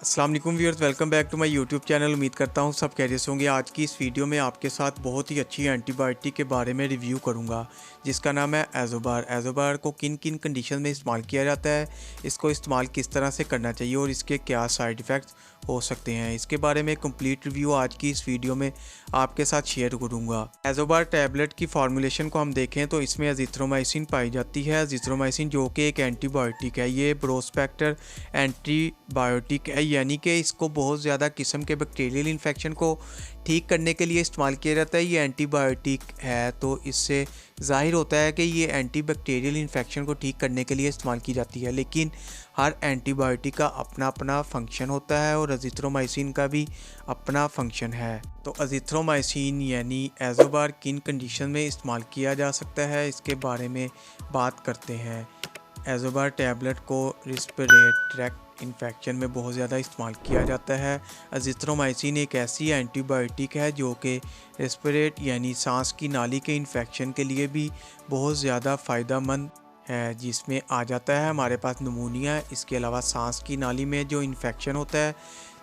अस्सलाम वालेकुम viewers, welcome back to my YouTube channel. उम्मीद करता हूँ सब खैरियत से होंगे। आज की इस वीडियो में आपके साथ बहुत ही अच्छी एंटीबायोटिक के बारे में रिव्यू करूँगा जिसका नाम है एज़ोबार। एज़ोबार को किन किन कंडीशन में इस्तेमाल किया जाता है, इसको इस्तेमाल किस तरह से करना चाहिए और इसके क्या साइड इफ़ेक्ट्स हो सकते हैं, इसके बारे में कंप्लीट रिव्यू आज की इस वीडियो में आपके साथ शेयर करूँगा। एज़ोबार टैबलेट की फार्मूलेशन को हम देखें तो इसमें एजिथ्रोमाइसिन पाई जाती है। एजिथ्रोमाइसिन जो कि एक एंटीबायोटिक है, ये ब्रोस्पेक्टर एंटीबायोटिक है, यानी कि इसको बहुत ज़्यादा किस्म के बैक्टीरियल इन्फेक्शन को ठीक करने के लिए इस्तेमाल किया जाता है। ये एंटीबायोटिक है तो इससे ज़ाहिर होता है कि ये एंटीबैक्टीरियल इन्फेक्शन को ठीक करने के लिए इस्तेमाल की जाती है, लेकिन हर एंटीबायोटिक का अपना अपना फंक्शन होता है और एजिथ्रोमाइसिन का भी अपना फंक्शन है। तो एजिथ्रोमाइसिन यानी एज़ोबार किन कंडीशन में इस्तेमाल किया जा सकता है, इसके बारे में बात करते हैं। एज़ोबार टैबलेट को रेस्पिरेटरी ट्रैक्ट इन्फेक्शन में बहुत ज़्यादा इस्तेमाल किया जाता है। एजिथ्रोमाइसिन एक ऐसी एंटीबायोटिक है जो कि रेस्पिरेटरी यानी सांस की नाली के इन्फेक्शन के लिए भी बहुत ज़्यादा फ़ायदेमंद है, जिसमें आ जाता है हमारे पास निमोनिया। इसके अलावा सांस की नाली में जो इन्फेक्शन होता है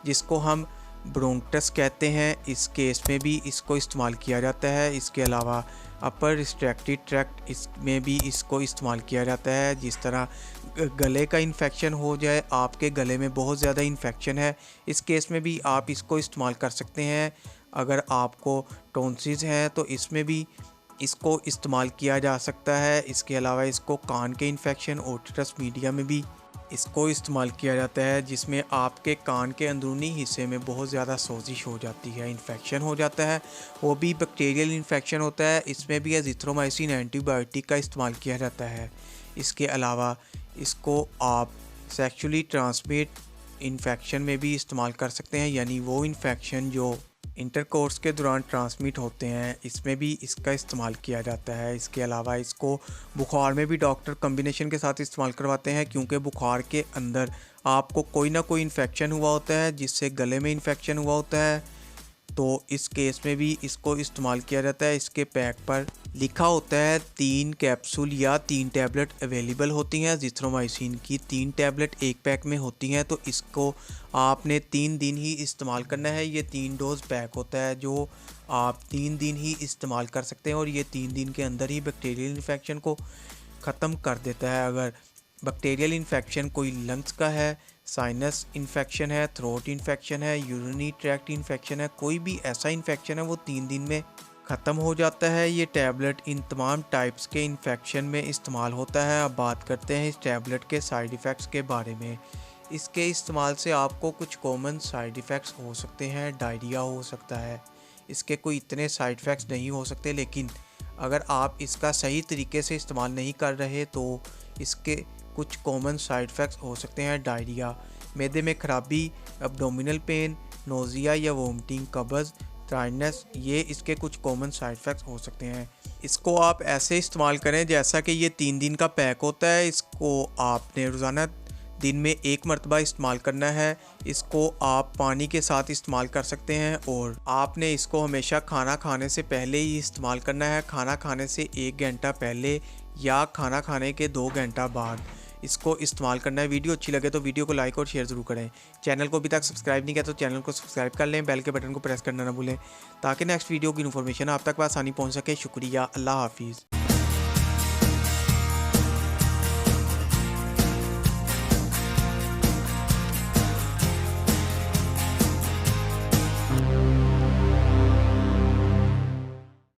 जिसको हम ब्रोंकटस कहते हैं, इस केस में भी इसको इस्तेमाल किया जाता है। इसके अलावा अपर रिस्ट्रिक्टेड ट्रैक्ट, इसमें भी इसको इस्तेमाल किया जाता है। जिस तरह गले का इन्फेक्शन हो जाए, आपके गले में बहुत ज़्यादा इन्फेक्शन है, इस केस में भी आप इसको इस्तेमाल कर सकते हैं। अगर आपको टॉन्सिल्स हैं तो इसमें भी इसको इस्तेमाल किया जा सकता है। इसके अलावा इसको कान के इन्फेक्शन ओटिटिस मीडिया में भी इसको इस्तेमाल किया जाता है, जिसमें आपके कान के अंदरूनी हिस्से में बहुत ज़्यादा सोजिश हो जाती है, इन्फेक्शन हो जाता है, वो भी बैक्टीरियल इन्फेक्शन होता है। इसमें भी एजिथ्रोमाइसिन एंटीबायोटिक का इस्तेमाल किया जाता है। इसके अलावा इसको आप सेक्सुअली ट्रांसमिट इन्फेक्शन में भी इस्तेमाल कर सकते हैं, यानी वो इन्फेक्शन जो इंटरकोर्स के दौरान ट्रांसमिट होते हैं, इसमें भी इसका इस्तेमाल किया जाता है। इसके अलावा इसको बुखार में भी डॉक्टर कॉम्बिनेशन के साथ इस्तेमाल करवाते हैं, क्योंकि बुखार के अंदर आपको कोई ना कोई इन्फेक्शन हुआ होता है, जिससे गले में इन्फेक्शन हुआ होता है, तो इस केस में भी इसको इस्तेमाल किया जाता है। इसके पैक पर लिखा होता है 3 कैप्सूल या 3 टैबलेट अवेलेबल होती हैं। एजिथ्रोमाइसिन की 3 टैबलेट एक पैक में होती हैं, तो इसको आपने 3 दिन ही इस्तेमाल करना है। ये 3 डोज पैक होता है जो आप 3 दिन ही इस्तेमाल कर सकते हैं और ये 3 दिन के अंदर ही बैक्टीरियल इन्फेक्शन को ख़त्म कर देता है। अगर बैक्टीरियल इन्फेक्शन कोई लंग्स का है, साइनस इन्फेक्शन है, थ्रोट इन्फेक्शन है, यूरिनरी ट्रैक्ट इन्फेक्शन है, कोई भी ऐसा इन्फेक्शन है वो 3 दिन में ख़त्म हो जाता है। ये टैबलेट इन तमाम टाइप्स के इन्फेक्शन में इस्तेमाल होता है। अब बात करते हैं इस टैबलेट के साइड इफ़ेक्ट्स के बारे में। इसके इस्तेमाल से आपको कुछ कॉमन साइड इफ़ेक्ट्स हो सकते हैं। डायरिया हो सकता है, इसके कोई इतने साइड इफ़ेक्ट्स नहीं हो सकते, लेकिन अगर आप इसका सही तरीके से इस्तेमाल नहीं कर रहे तो इसके कुछ कॉमन साइड इफ़ेक्ट्स हो सकते हैं। डायरिया, मैदे में खराबी, एब्डोमिनल पेन, नोज़िया या वोमिटिंग, कब्ज़, टायर्डनेस, ये इसके कुछ कॉमन साइड इफ़ेक्ट्स हो सकते हैं। इसको आप ऐसे इस्तेमाल करें जैसा कि ये 3 दिन का पैक होता है। इसको आपने रोज़ाना दिन में 1 मरतबा इस्तेमाल करना है। इसको आप पानी के साथ इस्तेमाल कर सकते हैं और आपने इसको हमेशा खाना खाने से पहले ही इस्तेमाल करना है। खाना खाने से 1 घंटा पहले या खाना खाने के 2 घंटा बाद इसको इस्तेमाल करना है। वीडियो अच्छी लगे तो वीडियो को लाइक और शेयर ज़रूर करें। चैनल को अभी तक सब्सक्राइब नहीं किया तो चैनल को सब्सक्राइब कर लें, बेल के बटन को प्रेस करना ना भूलें ताकि नेक्स्ट वीडियो की इन्फॉर्मेशन आप तक आसानी पहुंच सके। शुक्रिया, अल्लाह हाफिज़।